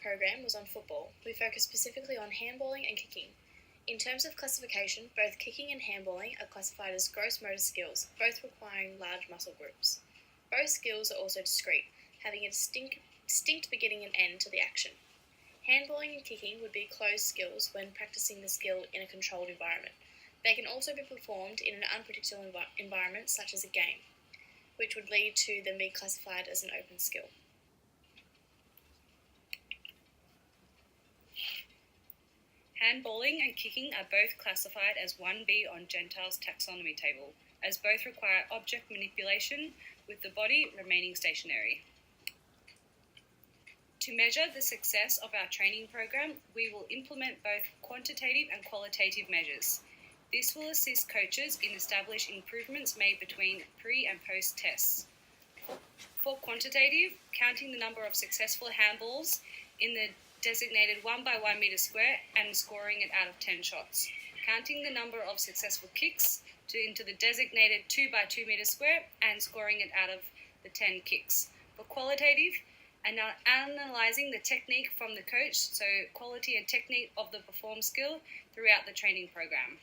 program was on football. We focused specifically on handballing and kicking. In terms of classification, both kicking and handballing are classified as gross motor skills, both requiring large muscle groups. Both skills are also discrete, having a distinct beginning and end to the action. Handballing and kicking would be closed skills when practicing the skill in a controlled environment. They can also be performed in an unpredictable environment such as a game, which would lead to them being classified as an open skill. Handballing and kicking are both classified as 1B on Gentile's taxonomy table, as both require object manipulation with the body remaining stationary. To measure the success of our training program, we will implement both quantitative and qualitative measures. This will assist coaches in establishing improvements made between pre- and post-tests. For quantitative, counting the number of successful handballs in the designated 1 by 1 metre square and scoring it out of 10 shots. Counting the number of successful kicks into the designated 2 by 2 metre square and scoring it out of the 10 kicks. For qualitative, analysing the technique from the coach, so quality and technique of the performed skill throughout the training program.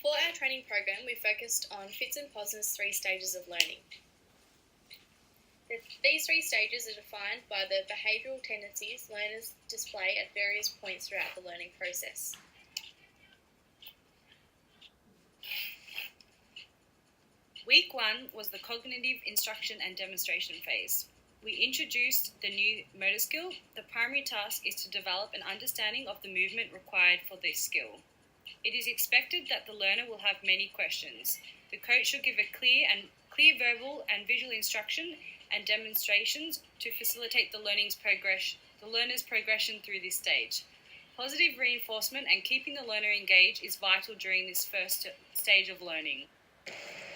For our training program, we focused on Fitz and Posner's 3 stages of learning. These 3 stages are defined by the behavioural tendencies learners display at various points throughout the learning process. Week 1 was the cognitive instruction and demonstration phase. We introduced the new motor skill. The primary task is to develop an understanding of the movement required for this skill. It is expected that the learner will have many questions. The coach should give a clear verbal and visual instruction and demonstrations to facilitate the learner's progression through this stage. Positive reinforcement and keeping the learner engaged is vital during this first stage of learning.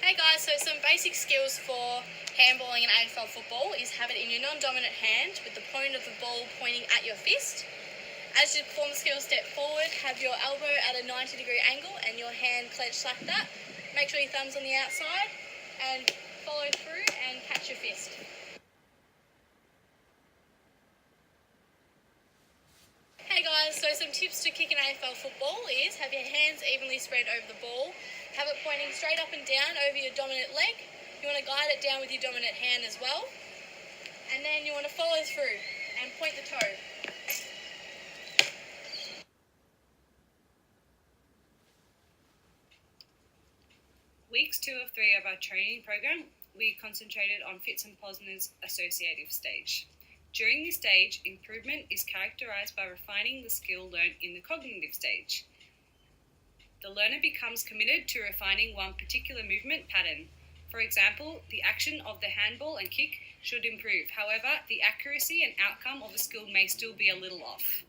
Hey guys, so some basic skills for handballing and AFL football is have it in your non-dominant hand with the point of the ball pointing at your fist. As you perform the skill, step forward, have your elbow at a 90-degree angle and your hand clenched like that. Make sure your thumb's on the outside and follow through and catch your fist. Hey guys, so some tips to kick an AFL football is have your hands evenly spread over the ball, have it pointing straight up and down over your dominant leg. You want to guide it down with your dominant hand as well. And then you want to follow through and point the toe. Weeks 2 of 3 of our training program, we concentrated on Fitz and Posner's associative stage. During this stage, improvement is characterized by refining the skill learnt in the cognitive stage. The learner becomes committed to refining one particular movement pattern. For example, the action of the handball and kick should improve. However, the accuracy and outcome of the skill may still be a little off.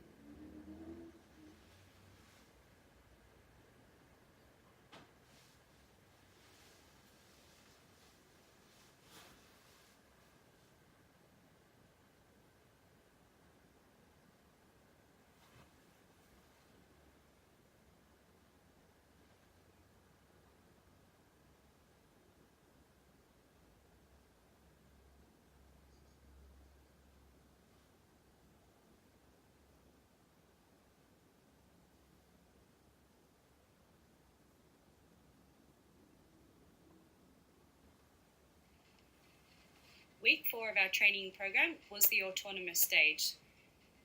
Week 4 of our training program was the autonomous stage.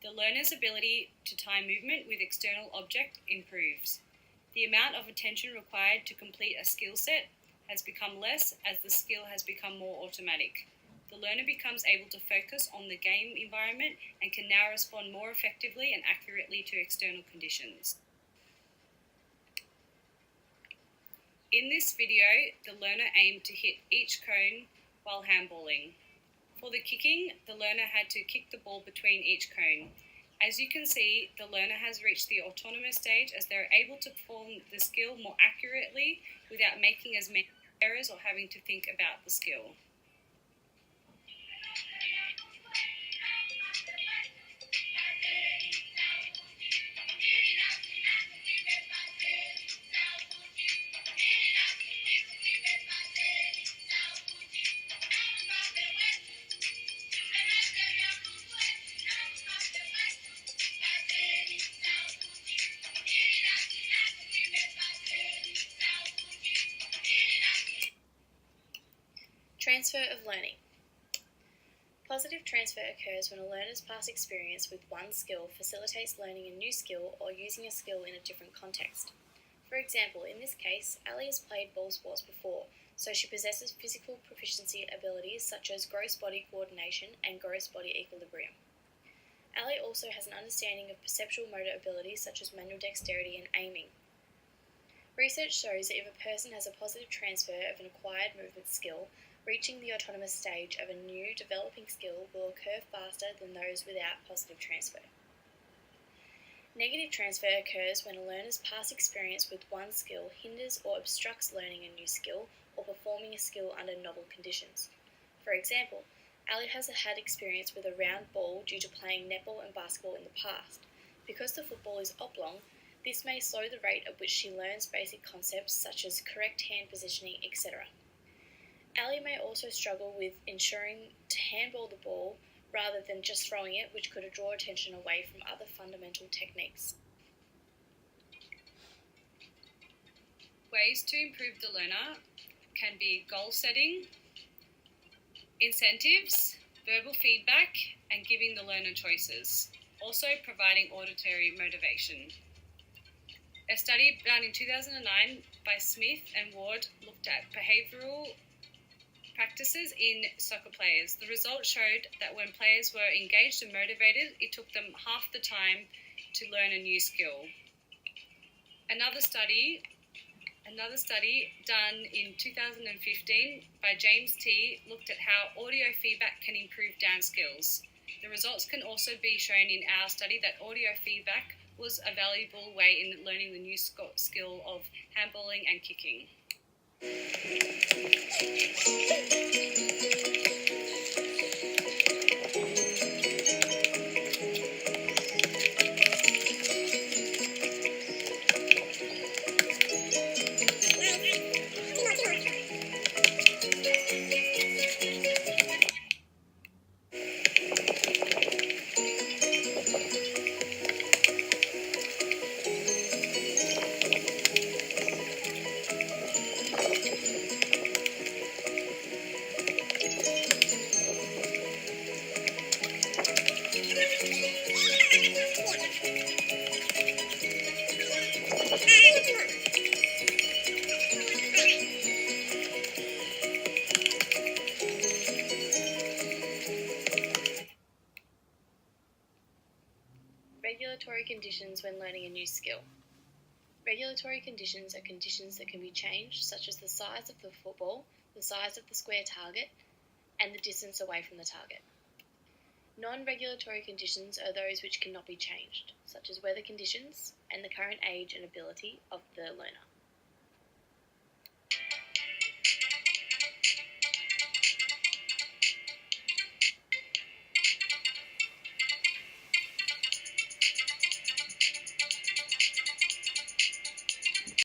The learner's ability to time movement with external object improves. The amount of attention required to complete a skill set has become less as the skill has become more automatic. The learner becomes able to focus on the game environment and can now respond more effectively and accurately to external conditions. In this video, the learner aimed to hit each cone while handballing. For the kicking, the learner had to kick the ball between each cone. As you can see, the learner has reached the autonomous stage as they are able to perform the skill more accurately without making as many errors or having to think about the skill. Transfer of learning. Positive transfer occurs when a learner's past experience with one skill facilitates learning a new skill or using a skill in a different context. For example, in this case, Ali has played ball sports before, so she possesses physical proficiency abilities such as gross body coordination and gross body equilibrium. Ali also has an understanding of perceptual motor abilities such as manual dexterity and aiming. Research shows that if a person has a positive transfer of an acquired movement skill, reaching the autonomous stage of a new developing skill will occur faster than those without positive transfer. Negative transfer occurs when a learner's past experience with one skill hinders or obstructs learning a new skill or performing a skill under novel conditions. For example, Ali has had experience with a round ball due to playing netball and basketball in the past. Because the football is oblong, this may slow the rate at which she learns basic concepts such as correct hand positioning, etc. Ali may also struggle with ensuring to handball the ball rather than just throwing it, which could draw attention away from other fundamental techniques. Ways to improve the learner can be goal setting, incentives, verbal feedback, and giving the learner choices. Also providing auditory motivation. A study done in 2009 by Smith and Ward looked at behavioural practices in soccer players. The results showed that when players were engaged and motivated, it took them half the time to learn a new skill. Another study done in 2015 by James T. looked at how audio feedback can improve dance skills. The results can also be shown in our study that audio feedback was a valuable way in learning the new skill of handballing and kicking. Regulatory conditions when learning a new skill. Regulatory conditions are conditions that can be changed, such as the size of the football, the size of the square target, and the distance away from the target. Non-regulatory conditions are those which cannot be changed, such as weather conditions and the current age and ability of the learner.